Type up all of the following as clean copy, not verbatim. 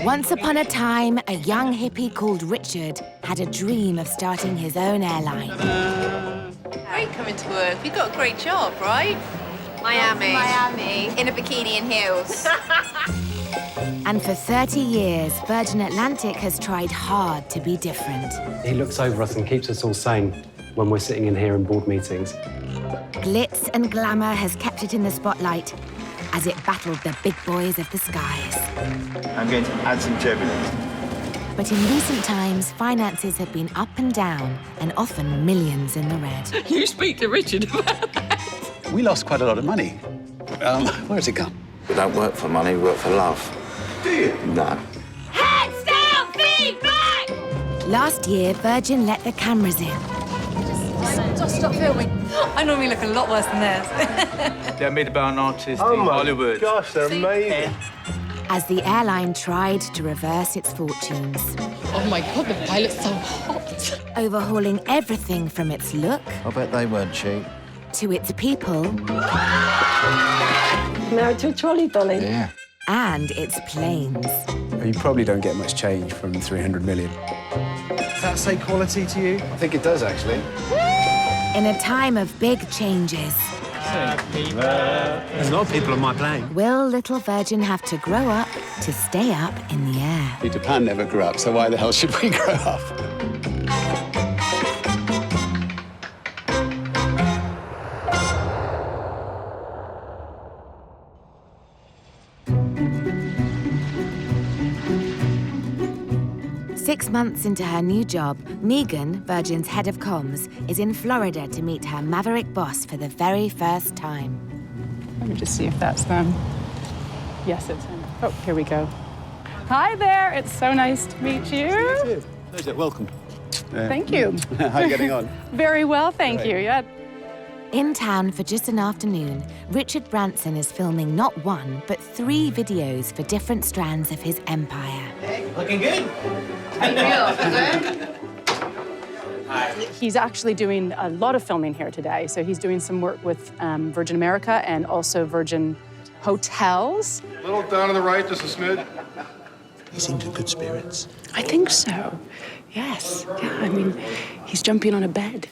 Once upon a time, a young hippie called Richard had a dream of starting his own airline. Great coming to work. You've got a great job, right? Miami. In a bikini and heels. And for 30 years, Virgin Atlantic has tried hard to be different. He looks over us and keeps us all sane when we're sitting in here in board meetings. Glitz and glamour has kept it in the spotlight as it battled the big boys of the skies. I'm going to add some turbulence. But in recent times, finances have been up and down, and often millions in the red. You speak to Richard about that. We lost quite a lot of money. Where's it gone? We don't work for money, we work for love. Do you? No. Heads down, feet back! Last year, Virgin let the cameras in. Just stop filming. I normally look a lot worse than this. They're made by an artist in Hollywood. Gosh, they're amazing. As the airline tried to reverse its fortunes. Oh my God, the pilot's so hot. Overhauling everything from its look I bet they weren't cheap. to its people Married to a trolley dolly. Yeah. and its planes. You probably don't get much change from 300 million. Does that say quality to you? I think it does, actually. In a time of big changes, There's a lot of people on my plane. will little Virgin have to grow up to stay up in the air? Peter Pan never grew up, so why the hell should we grow up? 6 months into her new job, Megan, Virgin's head of comms, is in Florida to meet her Maverick boss for the very first time. Let me just see if that's them. Yes, it's him. Oh, here we go. Hi there, it's so nice to meet you. Pleasure, welcome. Thank you. How are you getting on? Very well, thank you, yeah. In town for just an afternoon, Richard Branson is filming not one, but 3 videos for different strands of his empire. Looking good. He's actually doing a lot of filming here today. So he's doing some work with Virgin America and also Virgin Hotels. A little down on the right, just a smidge. He seems in good spirits. I think so, yes. Yeah, I mean, he's jumping on a bed.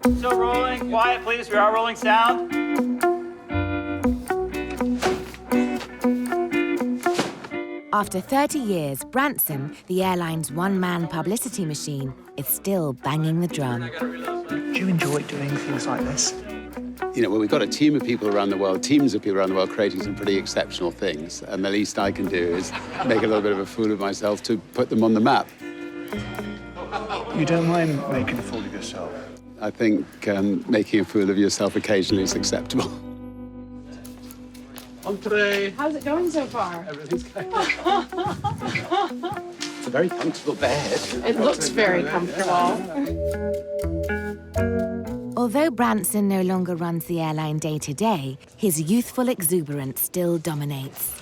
Still rolling. Quiet, please. We are rolling sound. After 30 years, Branson, the airline's one-man publicity machine, is still banging the drum. Do you enjoy doing things like this? You know, well, we've got a team of people around the world, teams of people around the world creating some pretty exceptional things, and the least I can do is make a little bit of a fool of myself to put them on the map. You don't mind making a fool of yourself? I think making a fool of yourself occasionally is acceptable. Entree. How's it going so far? Everything's going It's a very comfortable bed. It looks very comfortable. Although Branson no longer runs the airline day-to-day, his youthful exuberance still dominates.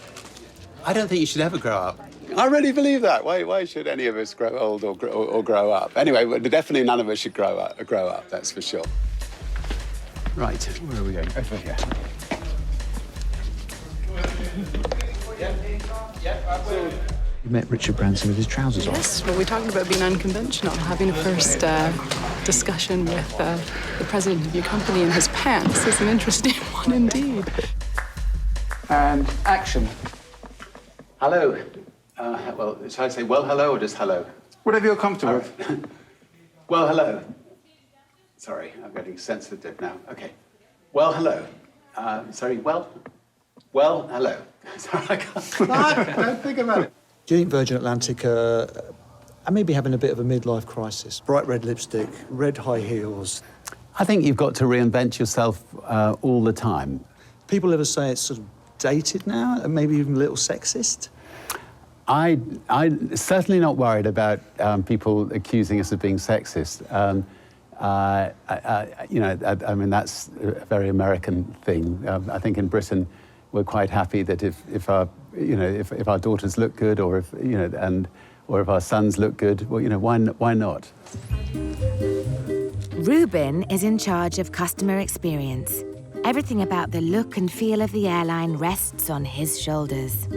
I don't think you should ever grow up. I really believe that. Why should any of us grow old or grow up? Anyway, definitely none of us should grow up, that's for sure. Right, where are we going? Over here. You met Richard Branson with his trousers off. Yes, well, we're talking about being unconventional, having a first discussion with the president of your company in his pants is an interesting one indeed. And action. Hello. Well, should I say well hello or just hello? Whatever you're comfortable with. Well hello. Sorry, I'm getting sensitive now. Okay. Well hello. Well hello. Sorry, I can't. Don't think about it. Do you think Virgin Atlantic are maybe having a bit of a midlife crisis? Bright red lipstick, red high heels. I think you've got to reinvent yourself all the time. People ever say it's sort of dated now, and maybe even a little sexist? I'm certainly not worried about people accusing us of being sexist. I mean, that's a very American thing. I think in Britain, we're quite happy that if our daughters look good, or if our sons look good, well, why not? Ruben is in charge of customer experience. Everything about the look and feel of the airline rests on his shoulders.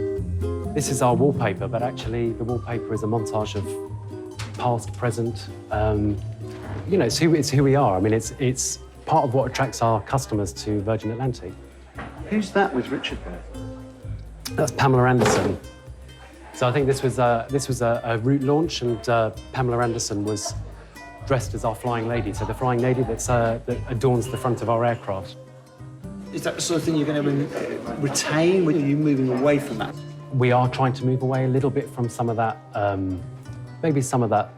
This is our wallpaper, but actually the wallpaper is a montage of past, present. You know, it's who we are. I mean, it's part of what attracts our customers to Virgin Atlantic. Who's that with Richard there? That's Pamela Anderson. So I think this was a route launch, and Pamela Anderson was dressed as our flying lady. So the flying lady that adorns the front of our aircraft. Is that the sort of thing you're going to retain? Are you moving away from that? We are trying to move away a little bit from some of that, maybe some of that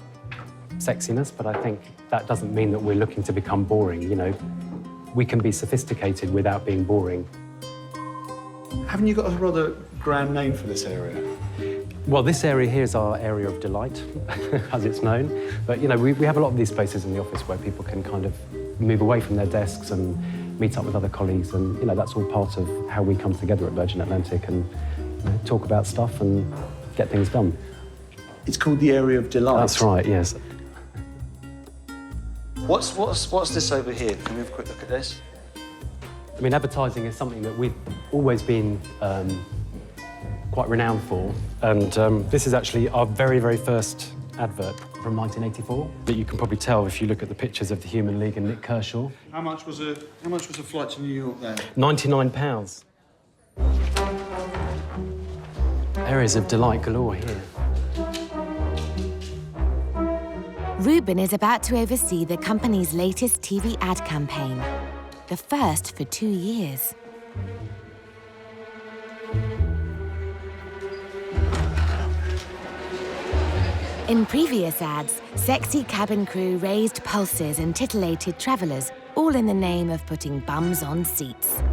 sexiness, but I think that doesn't mean that we're looking to become boring. You know, we can be sophisticated without being boring. Haven't you got a rather grand name for this area? Well, this area here is our area of delight, as it's known. But, you know, we have a lot of these spaces in the office where people can kind of move away from their desks and meet up with other colleagues. And, you know, that's all part of how we come together at Virgin Atlantic and talk about stuff and get things done. It's called the Area of Delight. That's right, yes. What's this over here? Can we have a quick look at this? I mean, advertising is something that we've always been quite renowned for. And this is actually our very, very first advert from 1984 that you can probably tell if you look at the pictures of the Human League and Nick Kershaw. How much was a flight to New York then? £99. Areas of delight galore here. Ruben is about to oversee the company's latest TV ad campaign, the first for 2 years. In previous ads, sexy cabin crew raised pulses and titillated travellers, all in the name of putting bums on seats.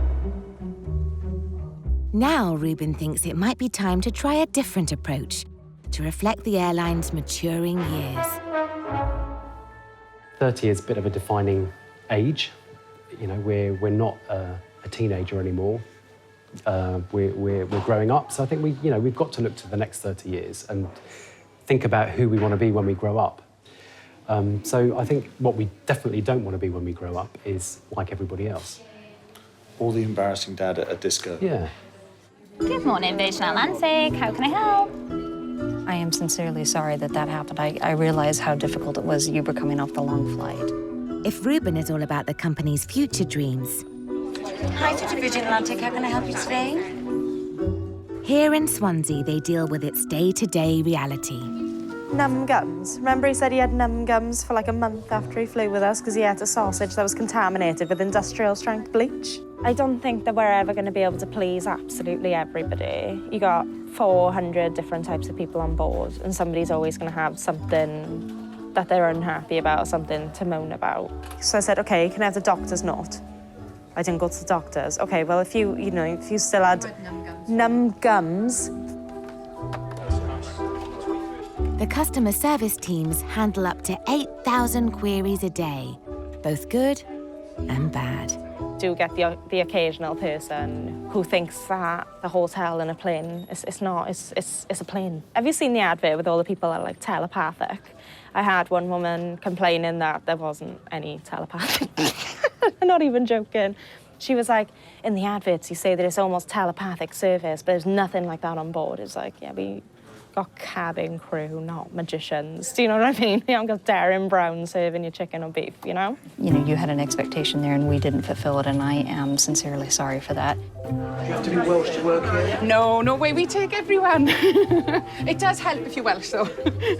Now, Ruben thinks it might be time to try a different approach to reflect the airline's maturing years. 30 is a bit of a defining age. You know, we're not a teenager anymore. We're growing up. So I think we've got to look to the next 30 years and think about who we want to be when we grow up. So I think what we definitely don't want to be when we grow up is like everybody else. Or the embarrassing dad at a disco. Yeah. Good morning, Virgin Atlantic. How can I help? I am sincerely sorry that happened. I realize how difficult it was. You were coming off the long flight. If Ruben is all about the company's future dreams. Hi, to Virgin Atlantic. How can I help you today? Here in Swansea, they deal with its day-to-day reality. Numb gums. Remember he said he had numb gums for like a month after he flew with us because he ate a sausage that was contaminated with industrial strength bleach? I don't think that we're ever going to be able to please absolutely everybody. You got 400 different types of people on board, and somebody's always going to have something that they're unhappy about, something to moan about. So I said, okay, can I have the doctor's note? I didn't go to the doctor's. Okay, well, if you still had numb gums. The customer service teams handle up to 8,000 queries a day, both good and bad. Do get the occasional person who thinks that the hotel and a plane, it's not, it's a plane. Have you seen the advert with all the people that are like telepathic? I had one woman complaining that there wasn't any telepathic. I'm not even joking. She was like, in the adverts you say that it's almost telepathic service, but there's nothing like that on board. It's like, yeah, we got cabin crew, not magicians. Do you know what I mean? You haven't got Darren Brown serving you chicken or beef, you know? You know, you had an expectation there and we didn't fulfill it, and I am sincerely sorry for that. Do you have to be Welsh to work here? No way, we take everyone. It does help if you're Welsh, though.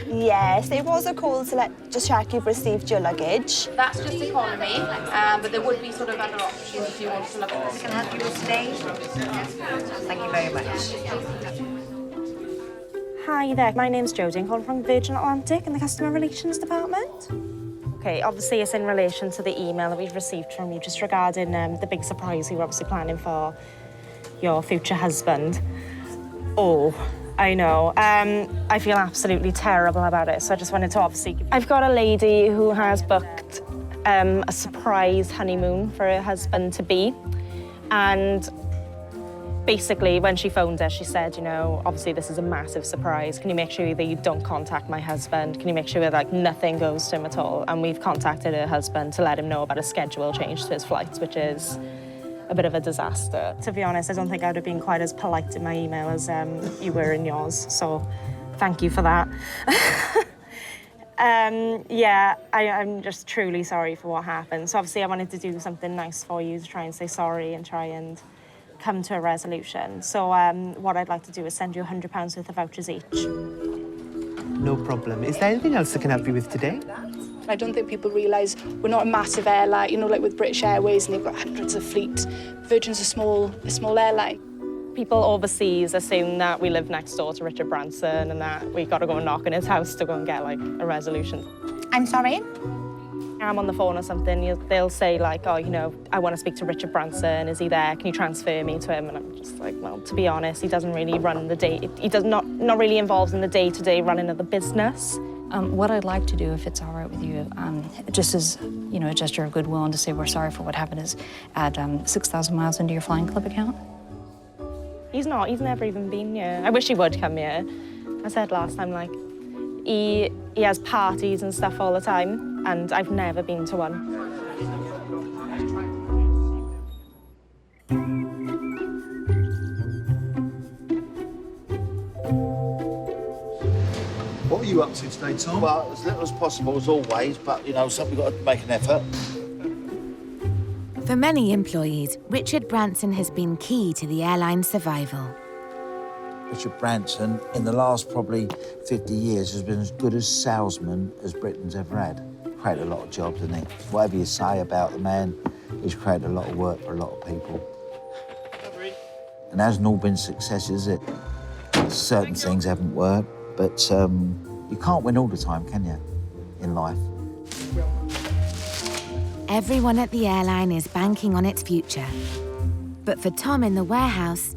Yes, there was a call to just check you've received your luggage. That's just economy, but there would be sort of other options if you want to look at this. Can I help you with today? Thank you very much. Hi there, my name's Jodie. I'm calling from Virgin Atlantic in the Customer Relations Department. Okay, obviously it's in relation to the email that we've received from you just regarding the big surprise you were obviously planning for your future husband. Oh, I know. I feel absolutely terrible about it, so I just wanted to obviously... I've got a lady who has booked a surprise honeymoon for her husband-to-be, and basically, when she phoned us, she said, you know, obviously this is a massive surprise. Can you make sure that you don't contact my husband? Can you make sure that, like, nothing goes to him at all? And we've contacted her husband to let him know about a schedule change to his flights, which is a bit of a disaster. To be honest, I don't think I would have been quite as polite in my email as you were in yours, so thank you for that. Yeah, I'm just truly sorry for what happened. So obviously I wanted to do something nice for you to try and say sorry and try and come to a resolution. So what I'd like to do is send you £100 worth of vouchers each. No problem. Is there anything else I can help you with today? I don't think people realise we're not a massive airline, you know, like with British Airways, and they've got hundreds of fleet. Virgin's a small airline. People overseas assume that we live next door to Richard Branson and that we got to go and knock on his house to go and get, like, a resolution. I'm sorry? I'm on the phone or something, they'll say, like, oh, you know, I want to speak to Richard Branson, is he there? Can you transfer me to him? And I'm just like, well, to be honest, he doesn't really run the day, he does not really involved in the day-to-day running of the business. What I'd like to do, if it's all right with you, just as, you know, a gesture of goodwill and to say we're sorry for what happened, is add 6,000 miles into your flying club account. He's never even been here. I wish he would come here. I said last time, like, he has parties and stuff all the time, and I've never been to one. What are you up to today, Tom? Well, as little as possible, as always, but, you know, something got to make an effort. For many employees, Richard Branson has been key to the airline's survival. Richard Branson, in the last probably 50 years, has been as good a salesman as Britain's ever had. Created a lot of jobs, hasn't he? Whatever you say about the man, he's created a lot of work for a lot of people. And it hasn't all been successes, is it? Certain things haven't worked, but you can't win all the time, can you, in life? Everyone at the airline is banking on its future. But for Tom in the warehouse,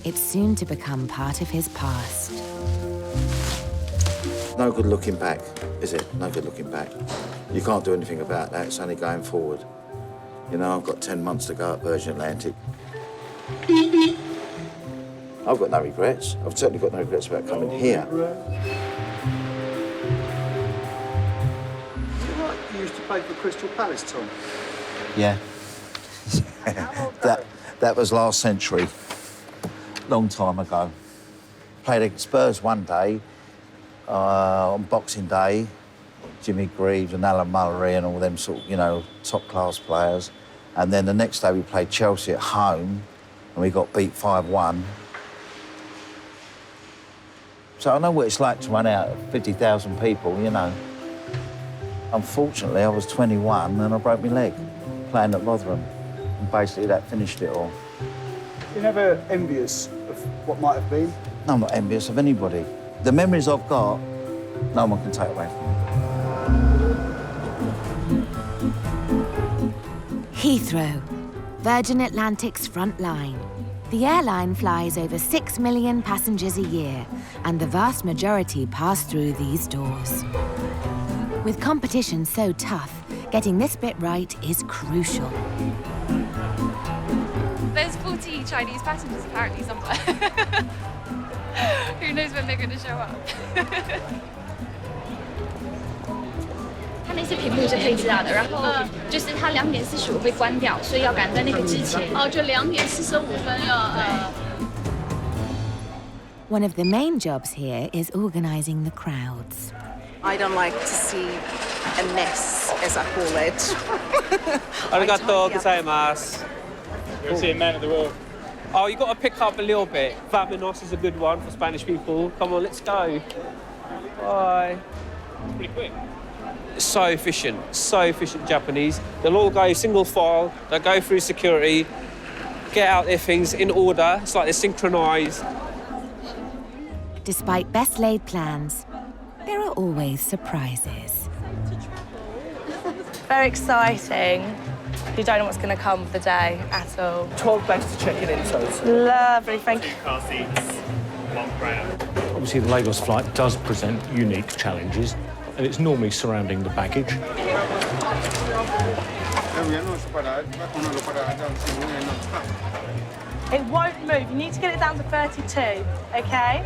it's soon to become part of his past. No good looking back, is it? No good looking back. You can't do anything about that, it's only going forward. You know, I've got 10 months to go at Virgin Atlantic. I've got no regrets. I've certainly got no regrets about coming here. You used to play for Crystal Palace, Tom? Yeah. that was last century. Long time ago. Played at Spurs one day, on Boxing Day. Jimmy Greaves and Alan Mullery and all them sort of, you know, top-class players. And then the next day we played Chelsea at home and we got beat 5-1. So I know what it's like to run out of 50,000 people, you know. Unfortunately, I was 21 and I broke my leg playing at Rotherham. And basically that finished it all. You're never envious of what might have been? No, I'm not envious of anybody. The memories I've got, no one can take away from me. Heathrow, Virgin Atlantic's Frontline. The airline flies over 6 million passengers a year, and the vast majority pass through these doors. With competition so tough, getting this bit right is crucial. There's 40 Chinese passengers apparently somewhere. Who knows when they're going to show up? 它那些屏幕是可以这样的，然后就是它2点45会关掉，所以要赶在那个之前。哦，就2点45分要One of the main jobs here is organising the crowds. I don't like to see a mess, as I call it. Arigato gozaimasu. You're seeing man of the world. Oh, you got to pick up a little bit. Vámonos is a good one for Spanish people. Come on, let's go. Bye. Pretty quick. So efficient Japanese. They'll all go single file, they'll go through security, get out their things in order. It's like they're synchronised. Despite best laid plans, there are always surprises. Very exciting. You don't know what's going to come for the day at all. 12 bags to check in total. Lovely, thank you. Car seats, 1 crown. Obviously, the Lagos flight does present unique challenges, and it's normally surrounding the baggage. It won't move. You need to get it down to 32, okay?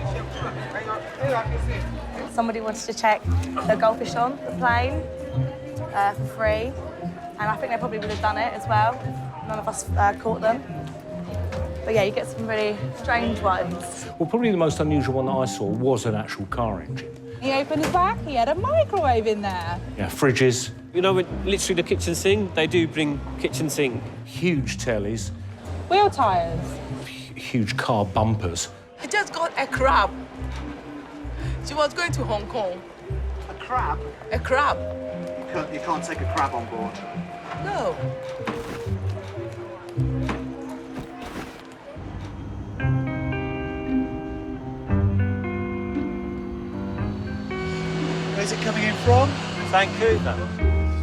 Somebody wanted to check the goldfish on the plane for free, and I think they probably would have done it as well. None of us caught them. But yeah, you get some really strange ones. Well, probably the most unusual one that I saw was an actual car engine. He opened his back, he had a microwave in there. Yeah, fridges. You know, literally the kitchen sink, they do bring kitchen sink. Huge tellies. Wheel tyres. Huge car bumpers. He just got a crab. She was going to Hong Kong. A crab? A crab. You can't take a crab on board. No. Where's it coming in from? Vancouver.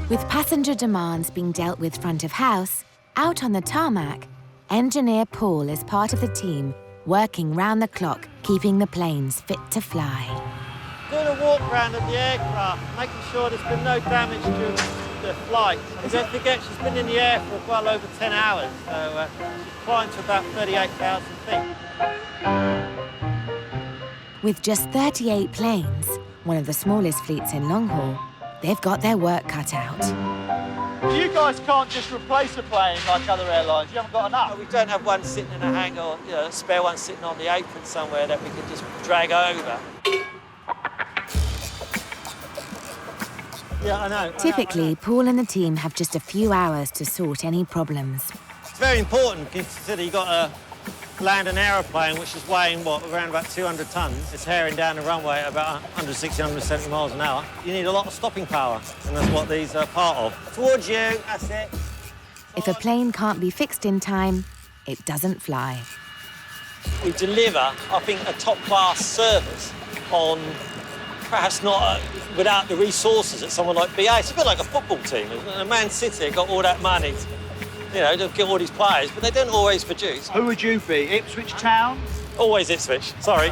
With passenger demands being dealt with front of house, out on the tarmac, engineer Paul is part of the team working round the clock, keeping the planes fit to fly. Doing a walk around of the aircraft, making sure there's been no damage during the flight. And don't forget, she's been in the air for well over 10 hours, so she's climbed to about 38,000 feet. With just 38 planes, one of the smallest fleets in long haul, they've got their work cut out. You guys can't just replace a plane like other airlines. You haven't got enough. We don't have one sitting in a hangar, or a spare one sitting on the apron somewhere that we can just drag over. Yeah, I know. Typically, Paul and the team have just a few hours to sort any problems. It's very important, consider you've got to land an aeroplane which is weighing, around about 200 tons. It's herring down the runway at about 160, 170 miles an hour. You need a lot of stopping power, and that's what these are part of. Towards you, that's it. If a plane can't be fixed in time, it doesn't fly. We deliver, I think, a top-class service on perhaps not without the resources that someone like BA. It's a bit like a football team. Man City got all that money to get all these players, but they don't always produce. Who would you be? Ipswich Town? Always Ipswich, sorry.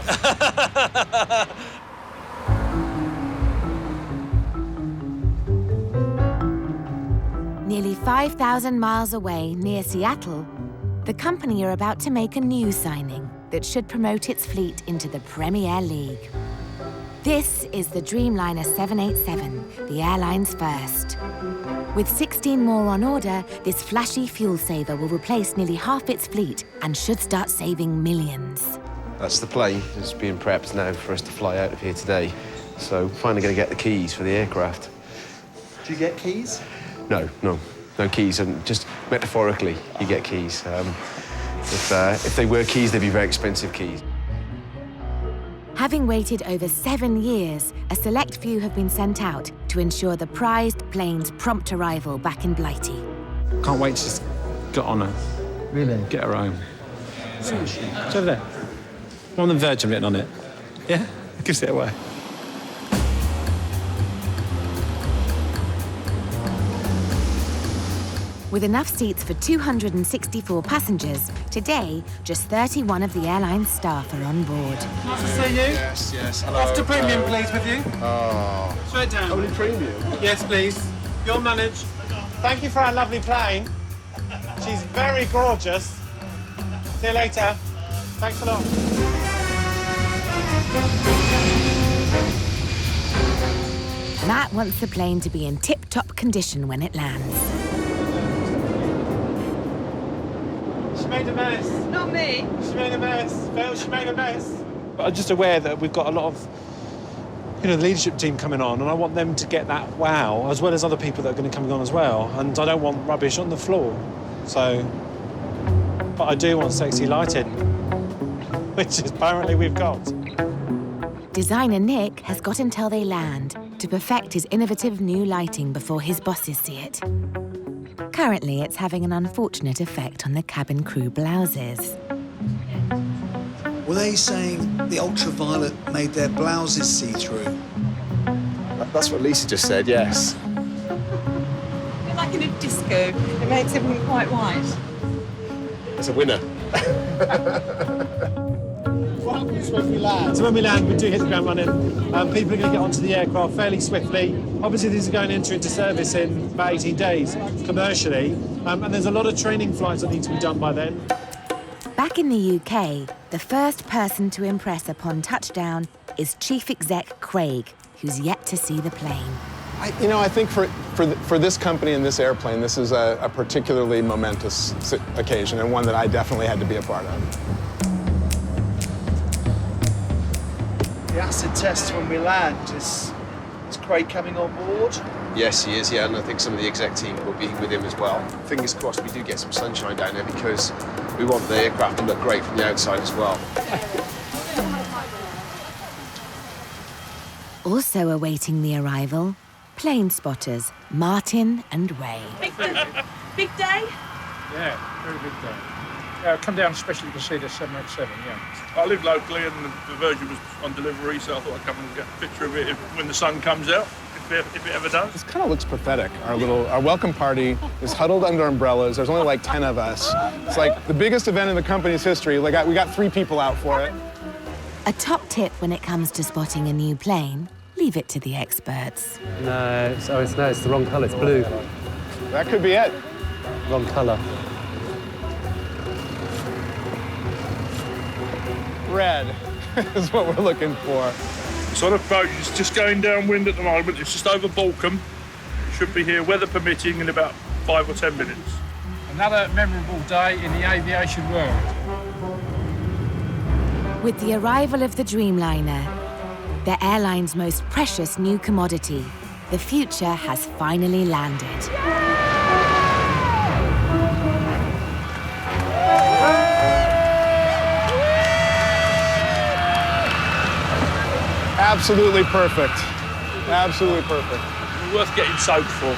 Nearly 5,000 miles away, near Seattle, the company are about to make a new signing that should promote its fleet into the Premier League. This is the Dreamliner 787, the airline's first. With 16 more on order, this flashy fuel saver will replace nearly half its fleet and should start saving millions. That's the plane. It's being prepped now for us to fly out of here today. So finally going to get the keys for the aircraft. Do you get keys? No keys. And just metaphorically, you get keys. If they were keys, they'd be very expensive keys. Having waited over 7 years, a select few have been sent out to ensure the prized plane's prompt arrival back in Blighty. Can't wait to just get on her. Really? Get her home. So, it's over there. One of the Virgin written on it. Yeah? Gives it away. With enough seats for 264 passengers, today, just 31 of the airline's staff are on board. Nice to see you. Yes. Hello. Off to premium, please, with you. Oh. Straight down. Only premium? Yes, please. You'll manage. Thank you for our lovely plane. She's very gorgeous. See you later. Thanks a lot. Matt wants the plane to be in tip-top condition when it lands. She made a mess. Not me. She made a mess. Phil, she made a mess. I'm just aware that we've got a lot of, the leadership team coming on, and I want them to get that wow, as well as other people that are going to come on as well. And I don't want rubbish on the floor. But I do want sexy lighting, which apparently we've got. Designer Nick has got until they land to perfect his innovative new lighting before his bosses see it. Currently, it's having an unfortunate effect on the cabin crew blouses. Were they saying the ultraviolet made their blouses see-through? That's what Lisa just said, yes. Like in a disco, it makes everyone quite white. It's a winner. What happens when we land? So when we land, we do hit the ground running. People are going to get onto the aircraft fairly swiftly. Obviously, these are going to enter into service in about 18 days, commercially. And there's a lot of training flights that need to be done by then. Back in the UK, the first person to impress upon touchdown is Chief Exec Craig, who's yet to see the plane. I think for this company and this airplane, this is a particularly momentous occasion and one that I definitely had to be a part of. The acid test when we land is Craig coming on board? Yes, he is, yeah, and I think some of the exec team will be with him as well. Fingers crossed we do get some sunshine down there because we want the aircraft to look great from the outside as well. Also awaiting the arrival, plane spotters Martin and Ray. Big day? Yeah, very big day. Come down especially to see the 787, yeah. I live locally and the Virgin was on delivery, so I thought I'd come and get a picture of it when the sun comes out, if it ever does. This kind of looks pathetic. Our welcome party is huddled under umbrellas. There's only like 10 of us. It's like the biggest event in the company's history. We got 3 people out for it. A top tip when it comes to spotting a new plane, leave it to the experts. No, it's the wrong colour, it's blue. That could be it. Wrong colour. Red is what we're looking for. So the boat is just going downwind at the moment. It's just over Balcombe. It should be here, weather permitting, in about 5 or 10 minutes. Another memorable day in the aviation world. With the arrival of the Dreamliner, the airline's most precious new commodity, the future has finally landed. Absolutely perfect. Absolutely perfect. Worth getting soaked for.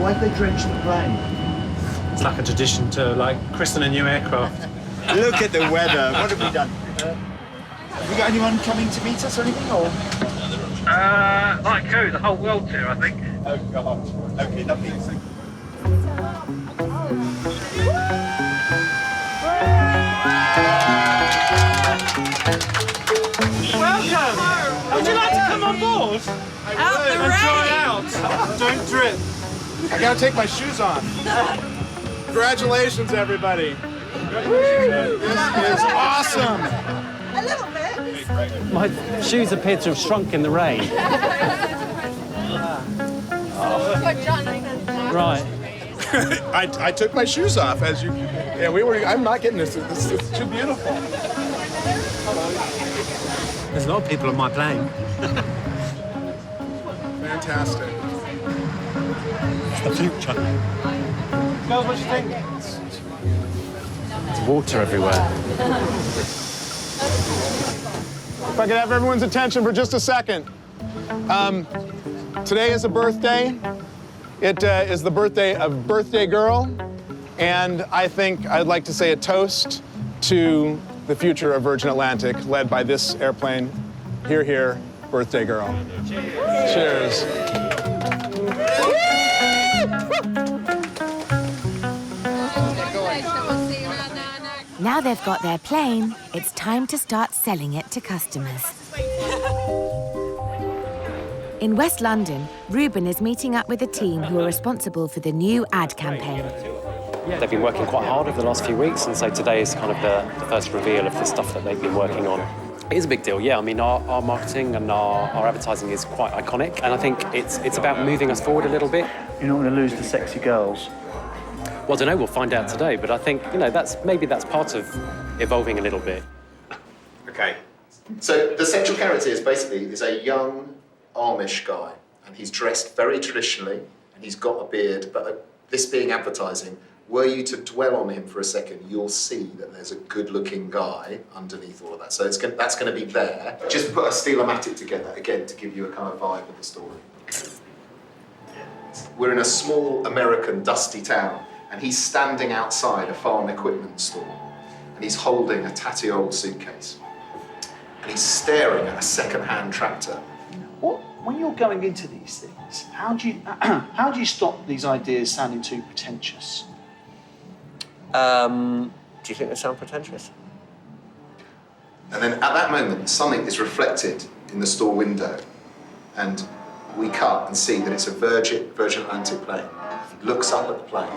Why'd they drench the plane? It's like a tradition to christen a new aircraft. Look at the weather. What have we done? Have we got anyone coming to meet us or anything? Or? Like who? The whole world's here, I think. Oh, God. Okay, lovely. Welcome! Would you like to come on board? Out the rain! Dry out. Don't drip. I gotta take my shoes off. Congratulations, everybody. This is awesome. A little bit. My shoes appear to have shrunk in the rain. Right. I took my shoes off as you. Yeah, I'm not getting this. This is too beautiful. There's a lot of people on my plane. Fantastic. It's the future. Girls, what do you think? There's water everywhere. If I could have everyone's attention for just a second. Today is a birthday. It is the birthday of Birthday Girl, and I think I'd like to say a toast to the future of Virgin Atlantic, led by this airplane. Hear, hear, Birthday Girl. Cheers. Now they've got their plane, it's time to start selling it to customers. In West London, Ruben is meeting up with a team who are responsible for the new ad campaign. They've been working quite hard over the last few weeks, and so today is kind of the first reveal of the stuff that they've been working on. It is a big deal, yeah. I mean, our marketing and our advertising is quite iconic, and I think it's about moving us forward a little bit. You're not going to lose the sexy girls. Well, I don't know, we'll find out today, but I think, that's part of evolving a little bit. Okay. So the central character is a young Amish guy, and he's dressed very traditionally, and he's got a beard, but this being advertising, were you to dwell on him for a second, you'll see that there's a good-looking guy underneath all of that. So that's going to be there. Just put a steel-o-matic together, again, to give you a kind of vibe of the story. We're in a small American dusty town, and he's standing outside a farm equipment store, and he's holding a tatty old suitcase, and he's staring at a second-hand tractor. When you're going into these things, how do you stop these ideas sounding too pretentious? Do you think they sound pretentious? And then at that moment, something is reflected in the store window, and we cut and see that it's a Virgin Atlantic plane. He looks up at the plane,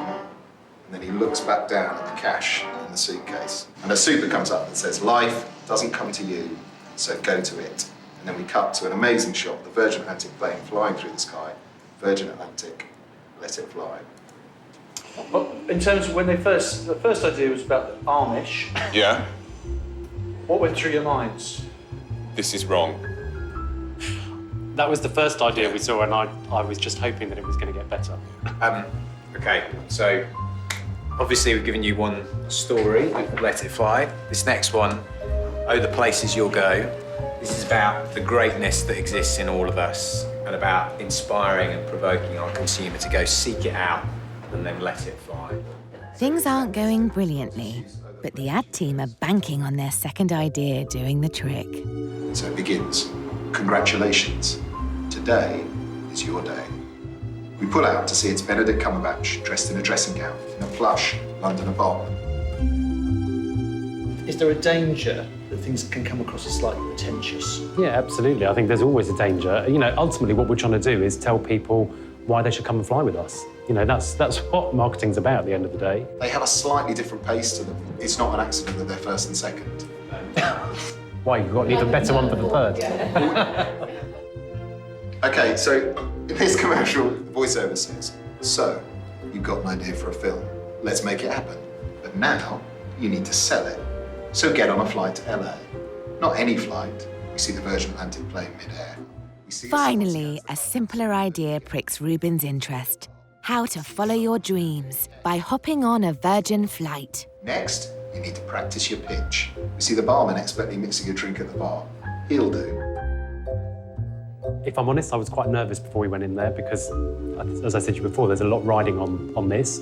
and then he looks back down at the cash in the suitcase. And a super comes up and says, life doesn't come to you, so go to it. And then we cut to an amazing shot, the Virgin Atlantic plane flying through the sky. Virgin Atlantic, let it fly. Well, in terms of when the first idea was about the Amish, Yeah, what went through your minds? this is wrong. That was the first idea we saw, and I was just hoping that it was going to get better. Okay, so obviously we've given you one story, Let It Fly. This next one, Oh, the Places You'll Go. This is about the greatness that exists in all of us and about inspiring and provoking our consumer to go seek it out and then let it fly. Things aren't going brilliantly, but the ad team are banking on their second idea doing the trick. So it begins. Congratulations. Today is your day. We pull out to see it's Benedict Cumberbatch dressed in a dressing gown in a plush Londoner bomb. Is there a danger that things can come across as slightly pretentious? Yeah, absolutely. I think there's always a danger. You know, ultimately what we're trying to do is tell people why they should come and fly with us. You know, that's what marketing's about at the end of the day. They have a slightly different pace to them. It's not an accident that they're first and second. Why, you've got an even better one for the third. Okay, so in this commercial, the voiceover says, so, you've got an idea for a film. Let's make it happen. But now, you need to sell it. So get on a flight to LA. Not any flight. We see the Virgin Atlantic plane mid-air. Finally, a simpler idea pricks Ruben's interest. How to follow your dreams by hopping on a Virgin flight. Next, you need to practice your pitch. We see the barman expertly mixing a drink at the bar. He'll do. If I'm honest, I was quite nervous before we went in there because, as I said to you before, there's a lot riding on this.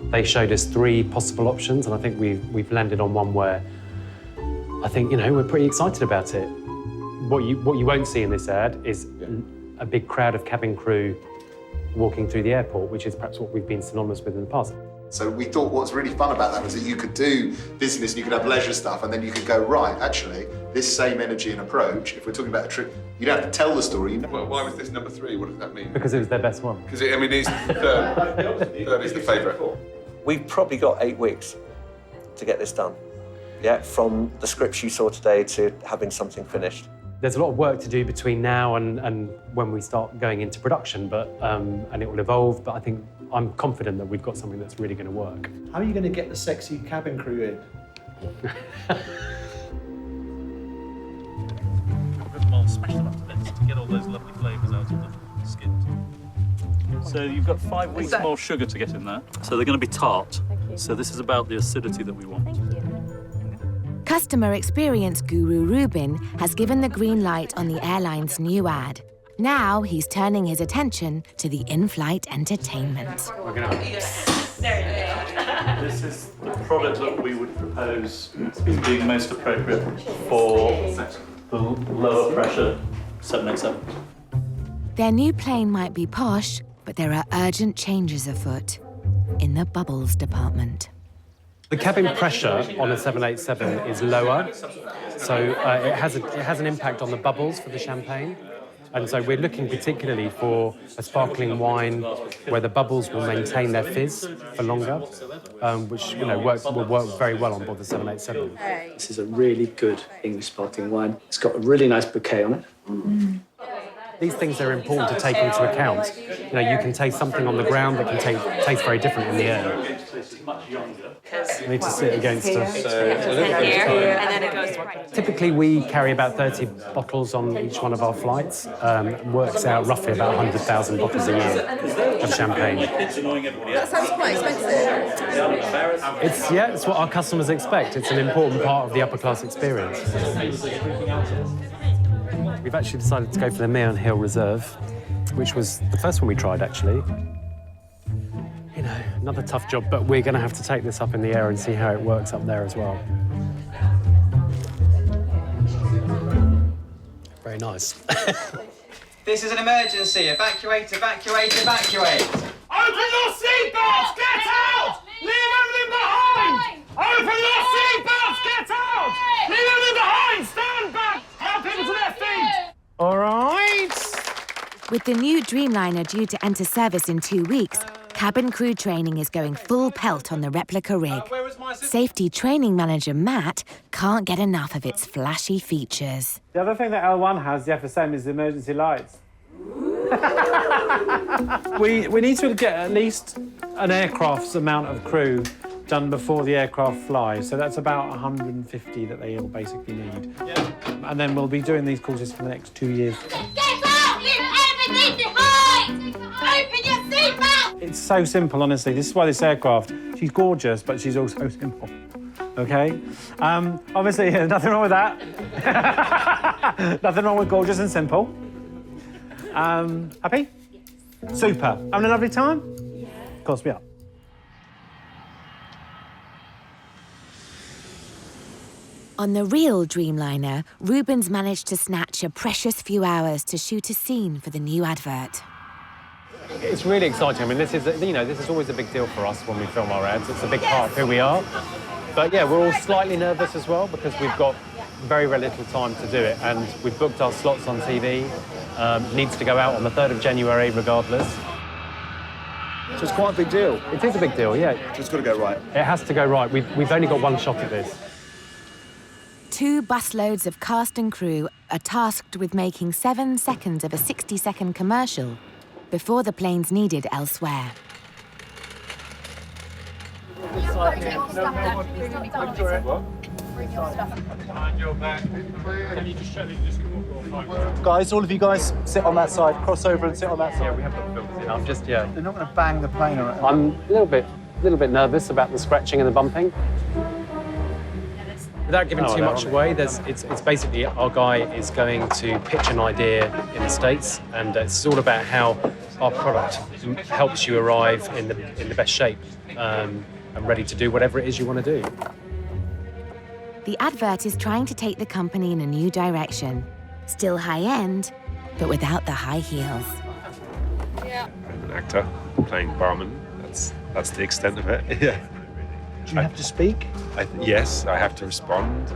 They showed us 3 possible options, and I think we've landed on one where I think, you know, we're pretty excited about it. What you won't see in this ad is a big crowd of cabin crew walking through the airport, which is perhaps what we've been synonymous with in the past. So we thought what's really fun about that was that you could do business and you could have leisure stuff, and then you could go, right, actually, this same energy and approach, if we're talking about a trip, you don't have to tell the story. Well, why was this number 3? What does that mean? Because it was their best one. Because, I mean, it's the third is the favourite. We've probably got 8 weeks to get this done. Yeah, from the scripts you saw today to having something finished. There's a lot of work to do between now and when we start going into production, but and it will evolve, but I think I'm confident that we've got something that's really going to work. How are you going to get the sexy cabin crew in? Smash them up to bits to get all those lovely flavours out of the skins. So you've got 5 weeks more sugar to get in there. So they're going to be tart. So this is about the acidity that we want. Customer experience guru Ruben has given the green light on the airline's new ad. Now he's turning his attention to the in-flight entertainment. This is the product that we would propose as being most appropriate for the lower pressure 787. Their new plane might be posh, but there are urgent changes afoot in the bubbles department. The cabin pressure on a 787 is lower, so it has an impact on the bubbles for the champagne. And so we're looking particularly for a sparkling wine where the bubbles will maintain their fizz for longer, which will work very well on board the 787. This is a really good English sparkling wine. It's got a really nice bouquet on it. These things are important to take into account. You know, you can taste something on the ground that can taste very different in the air. You need to sit against us. Typically, we carry about 30 bottles on each one of our flights. Works out roughly about 100,000 bottles a year of champagne. That sounds quite expensive. It's what our customers expect. It's an important part of the upper class experience. We've actually decided to go for the Meon Hill Reserve, which was the first one we tried, actually. You know, another tough job, but we're going to have to take this up in the air and see how it works up there as well. Very nice. This is an emergency. Evacuate, evacuate, evacuate. Open your seatbelts! Get out! Leave everything behind! Open your seatbelts! Get out! Leave everything behind! Stand back! Help people to their feet! All right. With the new Dreamliner due to enter service in 2 weeks, Cabin crew training is going full pelt on the replica rig. Safety training manager Matt can't get enough of its flashy features. The other thing that L1 has, the FSM, is the emergency lights. we need to get at least an aircraft's amount of crew done before the aircraft flies, so that's about 150 that they all basically need. Yeah. And then we'll be doing these courses for the next 2 years. Get out! Leave everything behind! Open your seatbelt! It's so simple, honestly. This is why this aircraft, she's gorgeous, but she's also simple. Okay? Obviously, there's nothing wrong with that. Nothing wrong with gorgeous and simple. Happy? Yes. Super. Having a lovely time? Yeah. Of course we are. On the real Dreamliner, Rubens managed to snatch a precious few hours to shoot a scene for the new advert. It's really exciting. I mean, this is always a big deal for us when we film our ads. It's a big part of who we are. But yeah, we're all slightly nervous as well because we've got very, very little time to do it, and we've booked our slots on TV. Needs to go out on the 3rd of January regardless. So it's quite a big deal. It is a big deal, yeah. So it's got to go right. It has to go right. We've only got one shot of this. 2 busloads of cast and crew are tasked with making 7 seconds of a 60-second commercial before the plane's needed elsewhere. Guys, all of you guys sit on that side, cross over and sit on that side. Yeah, we have got the filters in. I'm just, yeah. They're not going to bang the plane around. I'm a little bit nervous about the scratching and the bumping. Without giving too much away, it's basically our guy is going to pitch an idea in the States, and it's all about how our product helps you arrive in the best shape and ready to do whatever it is you want to do. The advert is trying to take the company in a new direction. Still high-end, but without the high heels. I'm an actor playing barman. That's the extent of it. Yeah. Do you have to speak? Yes, I have to respond.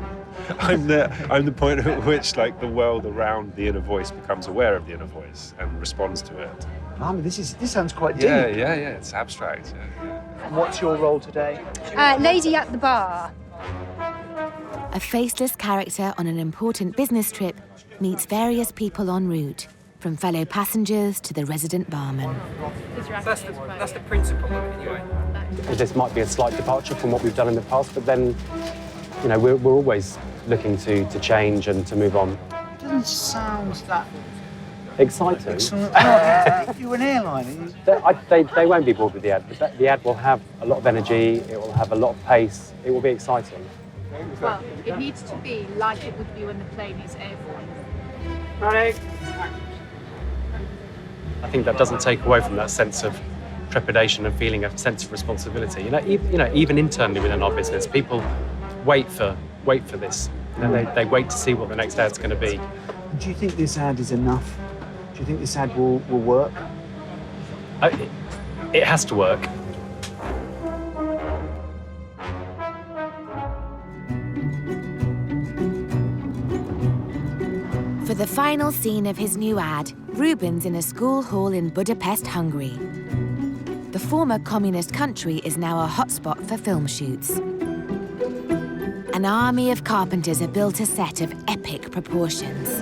I'm the point at which, like, the world around the inner voice becomes aware of the inner voice and responds to it. I mean, this sounds quite deep. Yeah. It's abstract. Yeah. And what's your role today? Lady at the bar. A faceless character on an important business trip meets various people en route, from fellow passengers to the resident barman. That's the principle of it, anyway. This might be a slight departure from what we've done in the past, but then, we're always looking to change and to move on. It doesn't sound that exciting. You're an airline. They won't be bored with the ad, but the ad will have a lot of energy, it will have a lot of pace, it will be exciting. Well, it needs to be like it would be when the plane is airborne. Running. I think that doesn't take away from that sense of trepidation and feeling a sense of responsibility. Even internally within our business, people wait for this. They wait to see what the next ad's going to be. Do you think this ad is enough? Do you think this ad will work? It has to work. For the final scene of his new ad, Rubens in a school hall in Budapest, Hungary. The former communist country is now a hotspot for film shoots. An army of carpenters have built a set of epic proportions.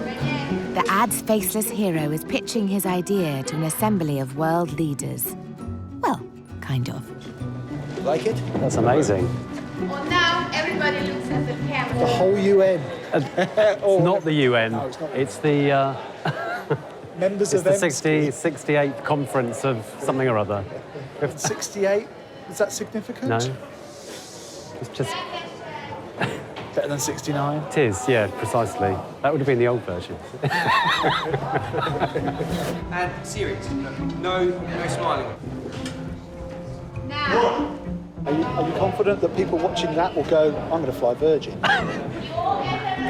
The ad's faceless hero is pitching his idea to an assembly of world leaders. Well, kind of. Like it? That's amazing. Well, now everybody looks at the camera. The whole UN. It's not the UN. No, it's not. It's the... Members it's of the 68th conference of something or other. 68? Is that significant? No. It's just... Better than 69? It is, yeah, precisely. That would have been the old version. And serious. No smiling. Now. Are you confident that people watching that will go, I'm going to fly Virgin?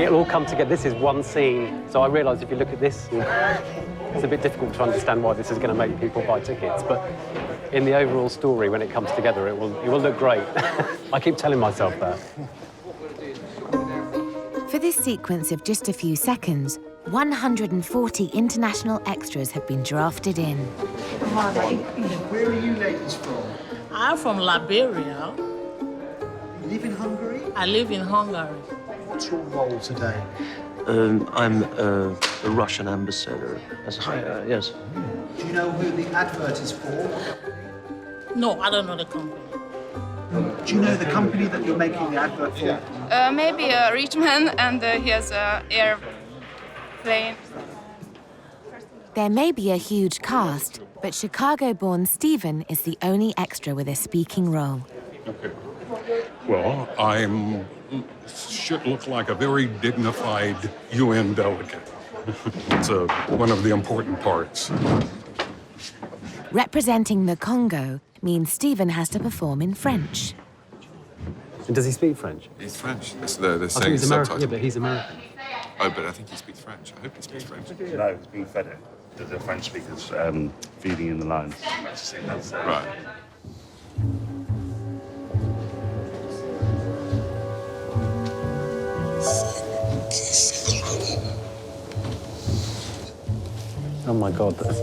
It'll all come together. This is one scene. So I realise if you look at this, it's a bit difficult to understand why this is going to make people buy tickets. But in the overall story, when it comes together, it will look great. I keep telling myself that. For this sequence of just a few seconds, 140 international extras have been drafted in. Where are you ladies from? I'm from Liberia. You live in Hungary? I live in Hungary. What's your role today? I'm a Russian ambassador. Yes. Do you know who the advert is for? No, I don't know the company. Do you know the company that you're making the advert for? Maybe a rich man and he has an airplane. There may be a huge cast, but Chicago-born Stephen is the only extra with a speaking role. Okay. Well, should look like a very dignified UN delegate. It's one of the important parts. Representing the Congo means Stephen has to perform in French. Does he speak French? He's French. They're I think saying he's American. subtitles. Yeah, but he's American. Oh, but I think he speaks French. I hope he speaks French. No, it's being fed it. The French speakers feeding in the lines. Right. Oh my God, that's...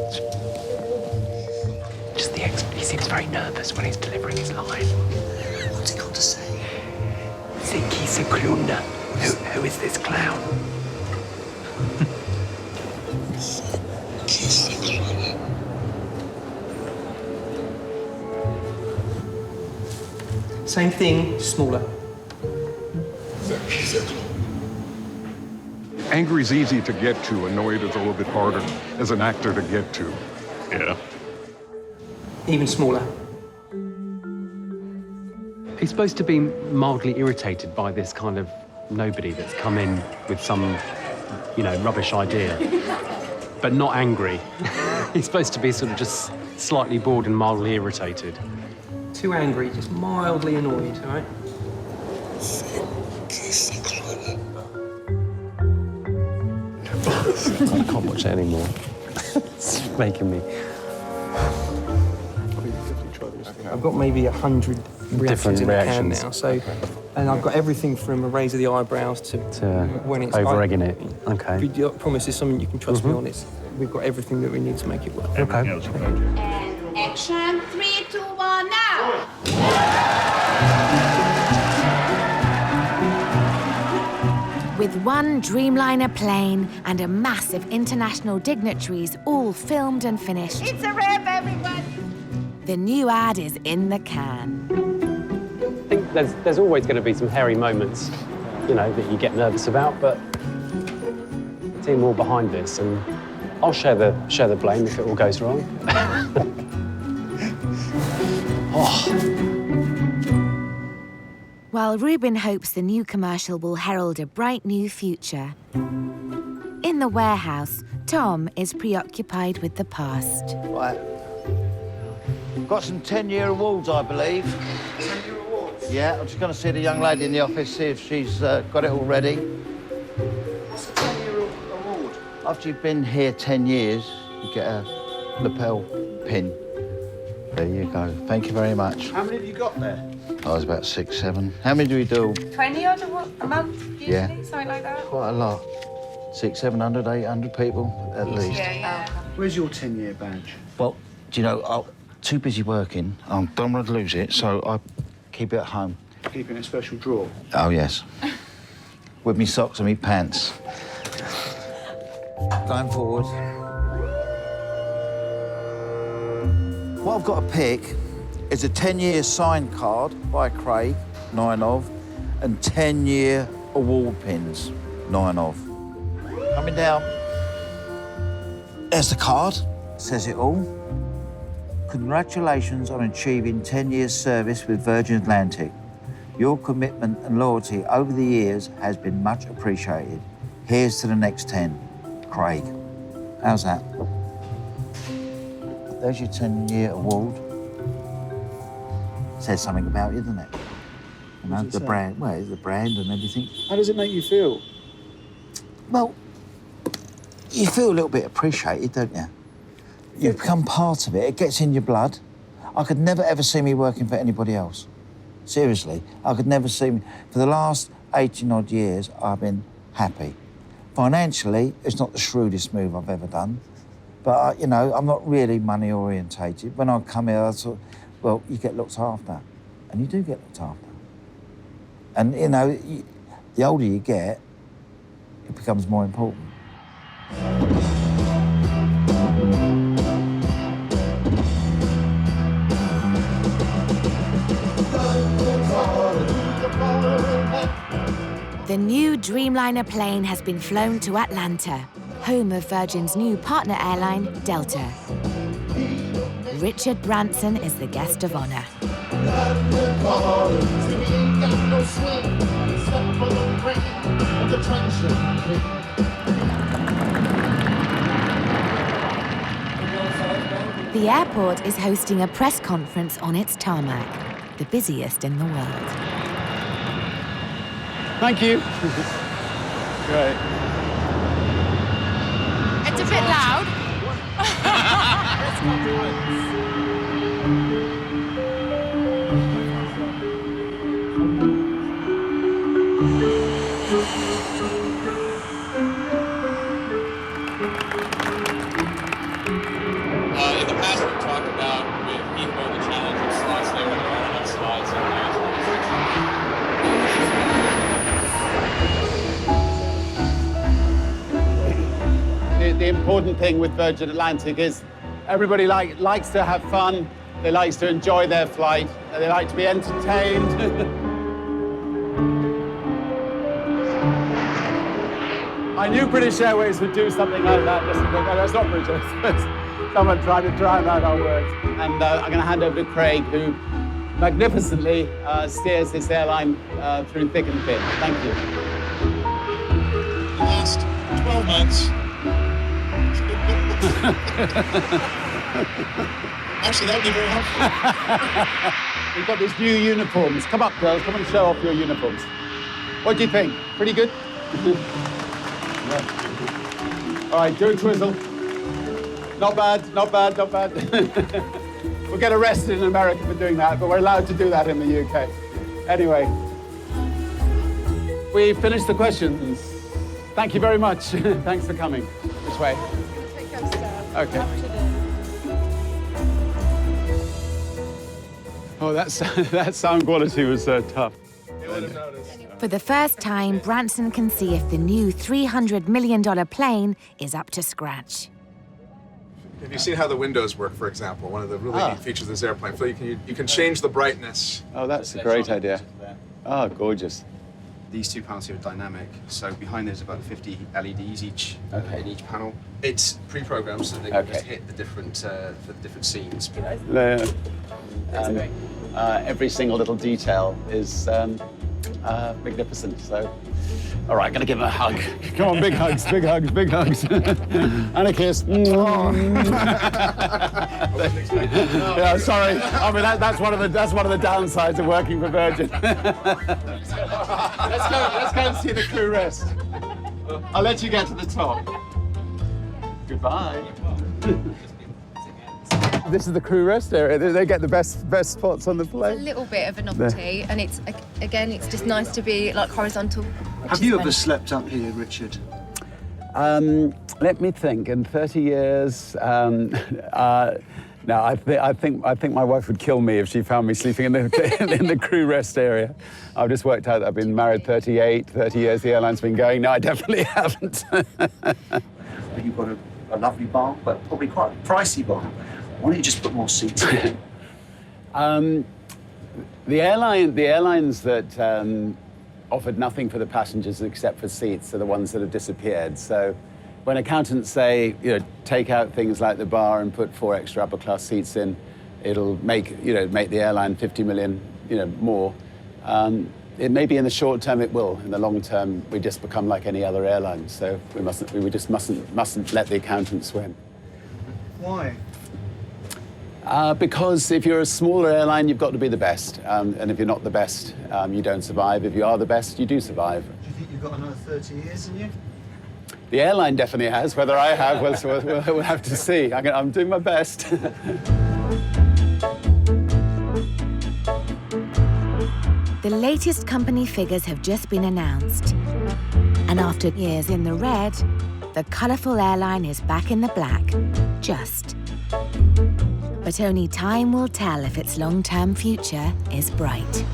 Just the he seems very nervous when he's delivering his line. What's he got to say? C'est qui ce clown? Who is this clown? Same thing, smaller. Angry's easy to get to, annoyed is a little bit harder as an actor to get to. Yeah. Even smaller. He's supposed to be mildly irritated by this kind of nobody that's come in with some, rubbish idea, but not angry. He's supposed to be sort of just slightly bored and mildly irritated. Too angry, just mildly annoyed, all right? I can't watch it anymore. It's making me... I've got maybe 100 reactions in the can now, so... And I've got everything from a raise of the eyebrows to when it's... over-egging it, okay. I promise it's something you can trust me on. We've got everything that we need to make it work. Okay. And action, 3, 2, 1, now! With one Dreamliner plane and a mass of international dignitaries all filmed and finished, It's a wrap, everyone! the new ad is in the can. I think there's always going to be some hairy moments, that you get nervous about, but the team are all behind this, and I'll share the blame if it all goes wrong. While Ruben hopes the new commercial will herald a bright new future, in the warehouse, Tom is preoccupied with the past. Right. Got some 10-year awards, I believe. 10-year awards? Yeah, I'm just going to see the young lady in the office, see if she's got it all ready. What's a 10-year award? After you've been here 10 years, you get a lapel pin. There you go. Thank you very much. How many have you got there? I was about 6, 7. How many do we do? 20 odd a month, usually, Yeah. something like that. Quite a lot. 600, 700, 800 people, at least. Yeah. Where's your 10-year badge? Well, do you know, I'm too busy working. I don't want to lose it, so I keep it at home. Keep it in a special drawer? Oh, yes. With me socks and me pants. Going forward. What I've got to pick is a 10-year signed card by Craig, 9 of, and 10-year award pins, 9 of. Coming down. There's the card. Says it all. Congratulations on achieving 10 years service with Virgin Atlantic. Your commitment and loyalty over the years has been much appreciated. Here's to the next 10. Craig. How's that? There's your 10-year award. Says something about you, doesn't it? You know, the brand, well, the brand and everything. How does it make you feel? Well, you feel a little bit appreciated, don't you? You become part of it. It gets in your blood. I could never, ever see me working for anybody else. Seriously, I could never see me. For the last 18-odd years, I've been happy. Financially, it's not the shrewdest move I've ever done. But, you know, I'm not really money orientated. When I come here, I thought, well, you get looked after. And you do get looked after. And, you know, the older you get, it becomes more important. The new Dreamliner plane has been flown to Atlanta, home of Virgin's new partner airline, Delta. Richard Branson is the guest of honour. The airport is hosting a press conference on its tarmac, the busiest in the world. Thank you. Great. It's a bit loud. In the past, we've talked about with Heathrow the challenge of slots. There are enough slots and The important thing with Virgin Atlantic is everybody likes to have fun, they like to enjoy their flight, they like to be entertained. I knew British Airways would do something like that. That's not British. Someone trying to drown out our words. And I'm going to hand over to Craig, who magnificently steers this airline through thick and thin. Thank you. the last 12 months. Actually, that would be very helpful. We've got these new uniforms. Come up, girls. Come and show off your uniforms. What do you think? Pretty good? All right, do a twizzle. Not bad, not bad, not bad. We'll get arrested in America for doing that, but we're allowed to do that in the UK. Anyway, we finished the questions. Thank you very much. Thanks for coming. This way. Okay. Oh, that sound quality was tough. For the first time, Branson can see if the new $300 million plane is up to scratch. Have you seen how the windows work, for example? One of the really neat features of this airplane. So you can change the brightness. Oh, that's a great idea. Oh, gorgeous. These two panels here are dynamic, so behind there's about 50 LEDs each in each panel. It's pre-programmed, so they can just hit the different scenes. Every single little detail is magnificent. So, all right, gonna give him a hug. Come on, big hugs, big hugs, big hugs, and a kiss. Yeah, sorry. I mean, that's one of the downsides of working for Virgin. Let's go and see the crew rest. I'll let you get to the top. Goodbye. This is the crew rest area. They get the best spots on the plane. A little bit of a novelty, and it's again, it's just nice to be like horizontal. Have you ever slept up here, Richard? Let me think. In 30 years, no. I think my wife would kill me if she found me sleeping in the crew rest area. I've just worked out that I've been married 30 years. The airline's been going. No, I definitely haven't. You've got a lovely bar, but probably quite a pricey bar. Why don't you just put more seats in? The airlines that offered nothing for the passengers except for seats are the ones that have disappeared. So when accountants say, take out things like the bar and put 4 extra upper class seats in, it'll make the airline 50 million, more. It may be in the short term it will. In the long term, we just become like any other airline. So we just mustn't let the accountants win. Why? Because if you're a smaller airline, you've got to be the best. And if you're not the best, you don't survive. If you are the best, you do survive. Do you think you've got another 30 years in you? The airline definitely has. Whether I have, we'll have to see. I'm doing my best. The latest company figures have just been announced. And after years in the red, the colourful airline is back in the black, just. But only time will tell if its long-term future is bright.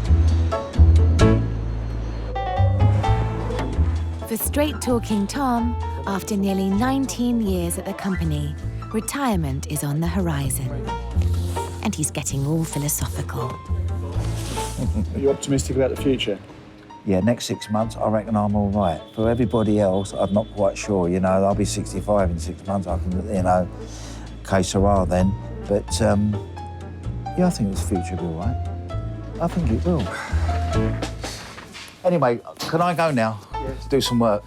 For straight-talking Tom, after nearly 19 years at the company, retirement is on the horizon. And he's getting all philosophical. Are you optimistic about the future? Yeah, next 6 months, I reckon I'm all right. For everybody else, I'm not quite sure. You know, I'll be 65 in 6 months. I can, you know, que sera then. But, yeah, I think the future will be all right. I think it will. Anyway, can I go now? Yes. Do some work.